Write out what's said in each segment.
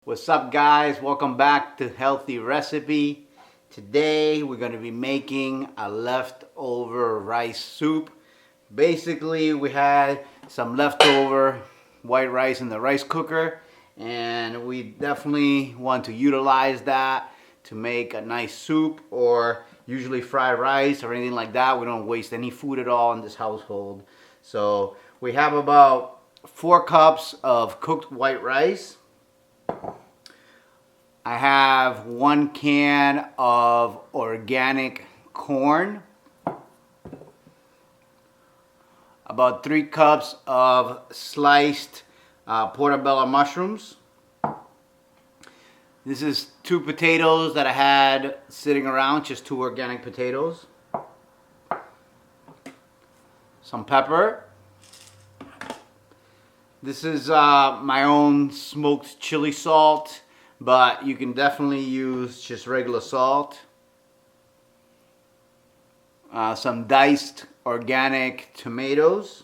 What's up, guys? Welcome back to Healthy Recipe. Today we're going to be making a leftover rice soup. Basically, we had some leftover white rice in the rice cooker, and we definitely want to utilize that to make a nice soup, or usually fried rice or anything like that. We don't waste any food at all in this household. So we have about 4 cups of cooked white rice. I have 1 can of organic corn, about 3 cups of sliced portobello mushrooms. This is 2 potatoes that I had sitting around, just 2 organic potatoes. Some pepper. This is my own smoked chili salt, but you can definitely use just regular salt. Some diced organic tomatoes.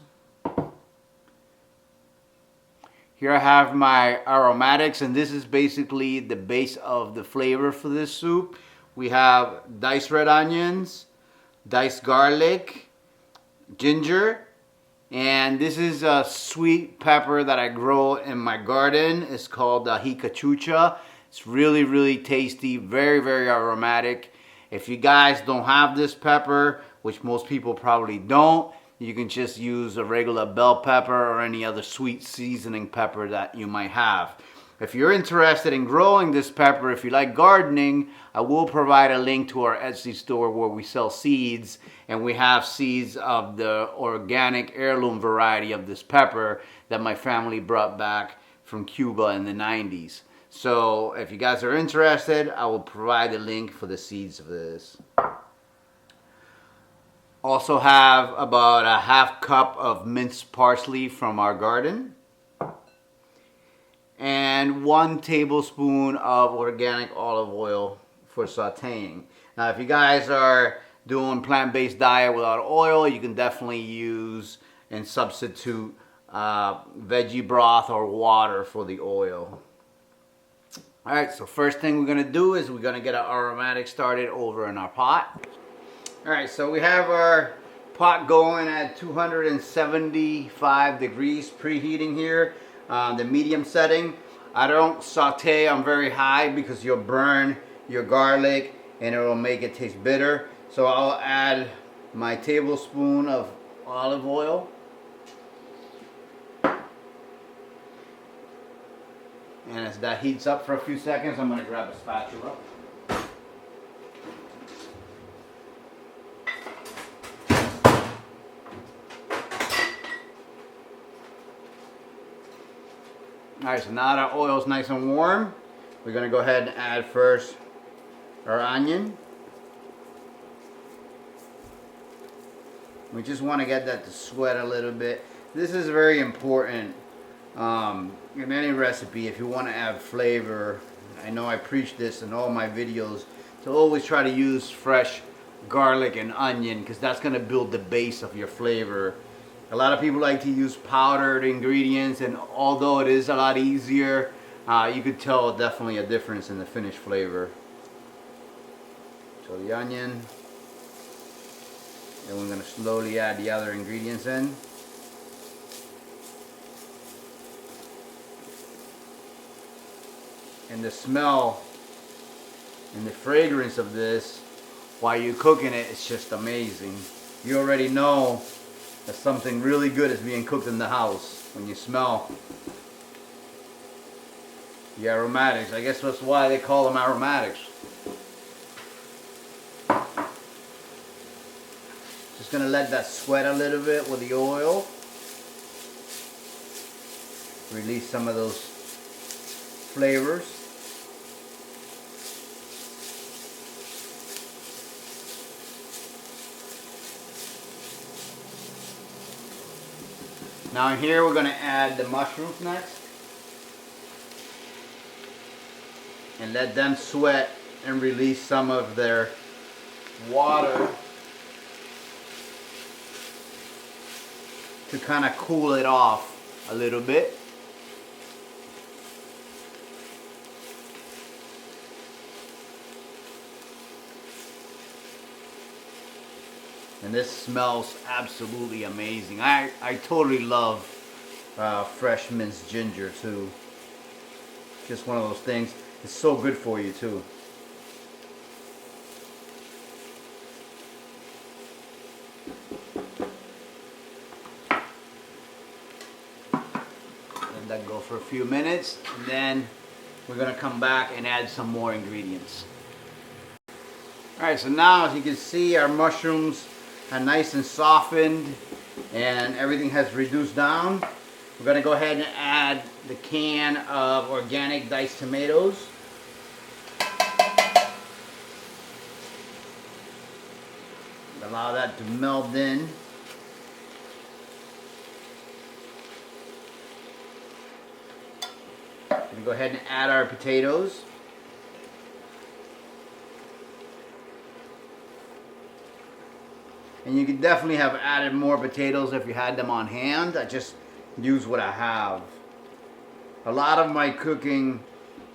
Here I have my aromatics, and this is basically the base of the flavor for this soup. We have diced red onions, diced garlic, ginger, and this is a sweet pepper that I grow in my garden. It's called Hicachucha. It's really tasty, very aromatic. If you guys don't have this pepper, which most people probably don't, you can just use a regular bell pepper or any other sweet seasoning pepper that you might have. If you're interested in growing this pepper, if you like gardening, I will provide a link to our Etsy store where we sell seeds, and we have seeds of the organic heirloom variety of this pepper that my family brought back from Cuba in the 90s. So if you guys are interested, I will provide a link for the seeds of this. Also have about a half cup of minced parsley from our garden, and 1 tablespoon of organic olive oil for sauteing. Now, if you guys are doing plant-based diet without oil, you can definitely use and substitute veggie broth or water for the oil. Alright, so first thing we're going to do is we're going to get our aromatic started over in our pot. Alright, so we have our pot going at 275 degrees, preheating here. The medium setting. I don't saute on very high because you'll burn your garlic and it will make it taste bitter. So I'll add my tablespoon of olive oil. And as that heats up for a few seconds, I'm going to grab a spatula. Alright, so now that our oil is nice and warm, we're going to go ahead and add first our onion. We just want to get that to sweat a little bit. This is very important in any recipe if you want to add flavor. I know I preach this in all my videos, to always try to use fresh garlic and onion, because that's going to build the base of your flavor. A lot of people like to use powdered ingredients, and although it is a lot easier, you could tell definitely a difference in the finished flavor. So the onion, and we're going to slowly add the other ingredients in. And the smell and the fragrance of this while you're cooking it, it's just amazing. You already know that something really good is being cooked in the house when you smell the aromatics. I guess that's why they call them aromatics. Just gonna let that sweat a little bit with the oil. Release some of those flavors. Now here we're going to add the mushrooms next, and let them sweat and release some of their water to kind of cool it off a little bit. And this smells absolutely amazing. I totally love fresh minced ginger too. Just one of those things. It's so good for you too. Let that go for a few minutes, and then we're gonna come back and add some more ingredients. Alright, so now as you can see, our mushrooms are nice and softened and everything has reduced down. We're gonna go ahead and add the can of organic diced tomatoes. Allow that to meld in. Go ahead and add our potatoes. And you could definitely have added more potatoes if you had them on hand. I just use what I have. A lot of my cooking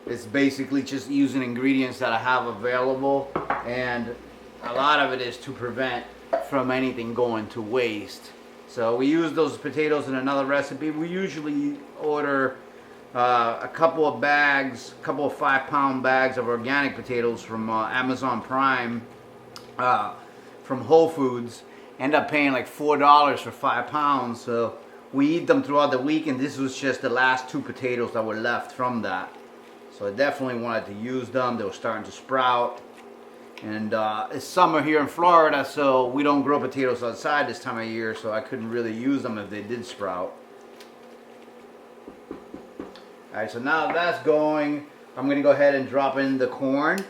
is basically just using ingredients that I have available, and a lot of it is to prevent from anything going to waste. So we use those potatoes in another recipe. We usually order a couple of 5-pound bags of organic potatoes from Amazon Prime, from Whole Foods. End up paying like $4 for 5 pounds. So we eat them throughout the week, and this was just the last 2 potatoes that were left from that. So I definitely wanted to use them. They were starting to sprout. And it's summer here in Florida, so we don't grow potatoes outside this time of year, so I couldn't really use them if they did sprout. Alright, so now that's going, I'm going to go ahead and drop in the corn.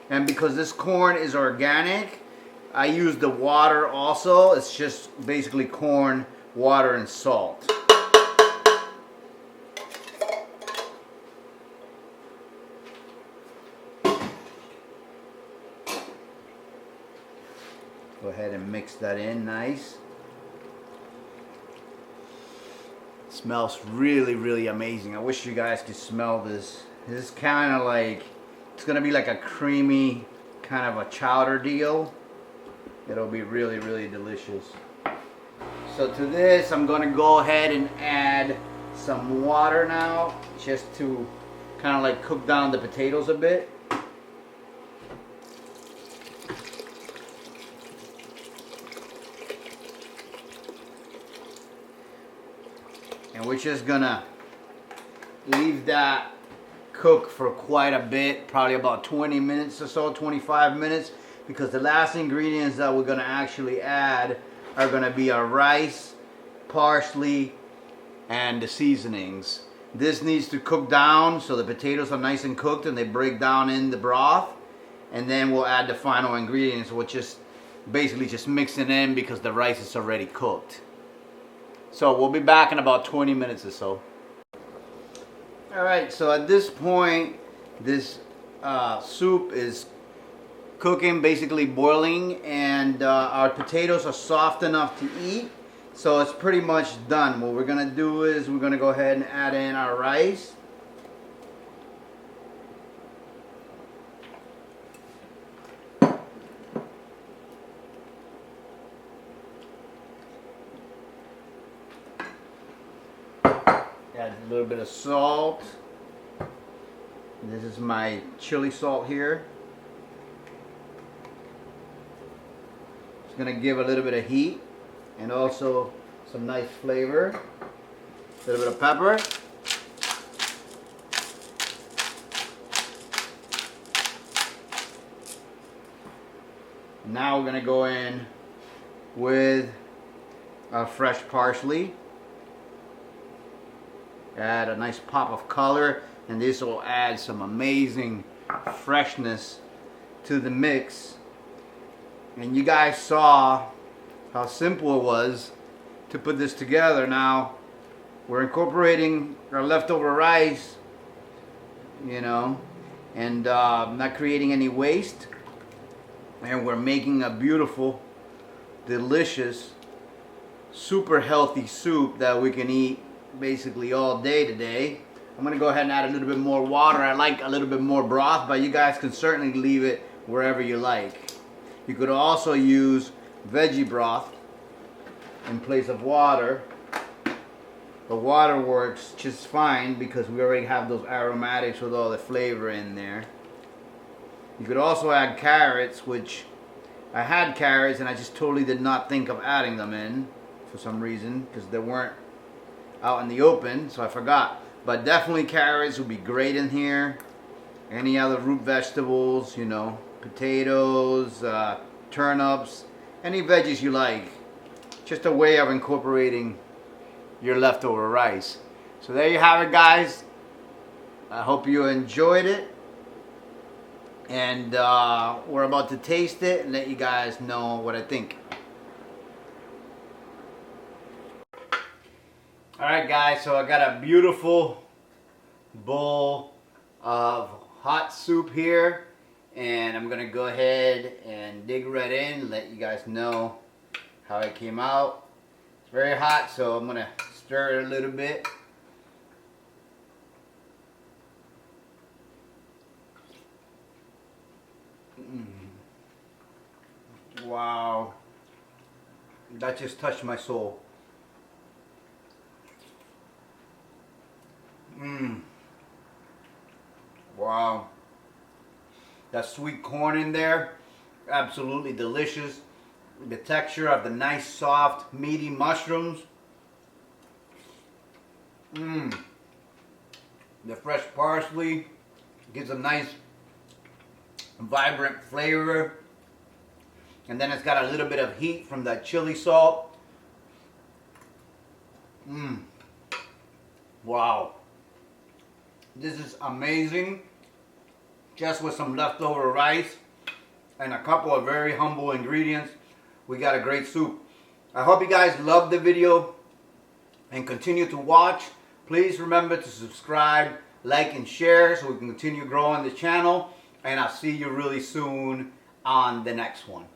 And because this corn is organic, I use the water also. It's just basically corn, water, and salt. Go ahead and mix that in nice. Smells really, really amazing. I wish you guys could smell this. This is kind of like, it's gonna be like a creamy kind of a chowder deal. It'll be really, really delicious. So to this, I'm gonna go ahead and add some water now, just to kind of like cook down the potatoes a bit. And we're just gonna leave that cook for quite a bit, probably about 20 minutes or so, 25 minutes, because the last ingredients that we're gonna actually add are gonna be our rice, parsley, and the seasonings. This needs to cook down so the potatoes are nice and cooked and they break down in the broth, and then we'll add the final ingredients, which is basically just mixing in because the rice is already cooked. So we'll be back in about 20 minutes or so. Alright, so at this point, this soup is cooking, basically boiling, and our potatoes are soft enough to eat. So it's pretty much done. What we're going to do is we're going to go ahead and add in our rice. Add a little bit of salt. This is my chili salt here. It's going to give a little bit of heat and also some nice flavor. A little bit of pepper. Now we're going to go in with our fresh parsley. Add a nice pop of color, and this will add some amazing freshness to the mix. And you guys saw how simple it was to put this together. Now we're incorporating our leftover rice, you know, and not creating any waste, and we're making a beautiful, delicious, super healthy soup that we can eat basically all day today. I'm going to go ahead and add a little bit more water. I like a little bit more broth, but you guys can certainly leave it wherever you like. You could also use veggie broth in place of water. The water works just fine because we already have those aromatics with all the flavor in there. You could also add carrots, which I had carrots and I just totally did not think of adding them in for some reason because they weren't out in the open, so I forgot. But definitely carrots would be great in here. Any other root vegetables, you know, potatoes, turnips, any veggies you like. Just a way of incorporating your leftover rice. So there you have it, guys. I hope you enjoyed it. And we're about to taste it and let you guys know what I think. Alright guys, so I got a beautiful bowl of hot soup here. And I'm going to go ahead and dig right in and let you guys know how it came out. It's very hot, so I'm going to stir it a little bit. Wow, that just touched my soul. Wow, that sweet corn in there, absolutely delicious. The texture of the nice soft meaty mushrooms. The fresh parsley gives a nice vibrant flavor. And then it's got a little bit of heat from that chili salt. Wow. This is amazing. Just with some leftover rice and a couple of very humble ingredients, we got a great soup. I hope you guys loved the video and continue to watch. Please remember to subscribe, like, and share so we can continue growing the channel. And I'll see you really soon on the next one.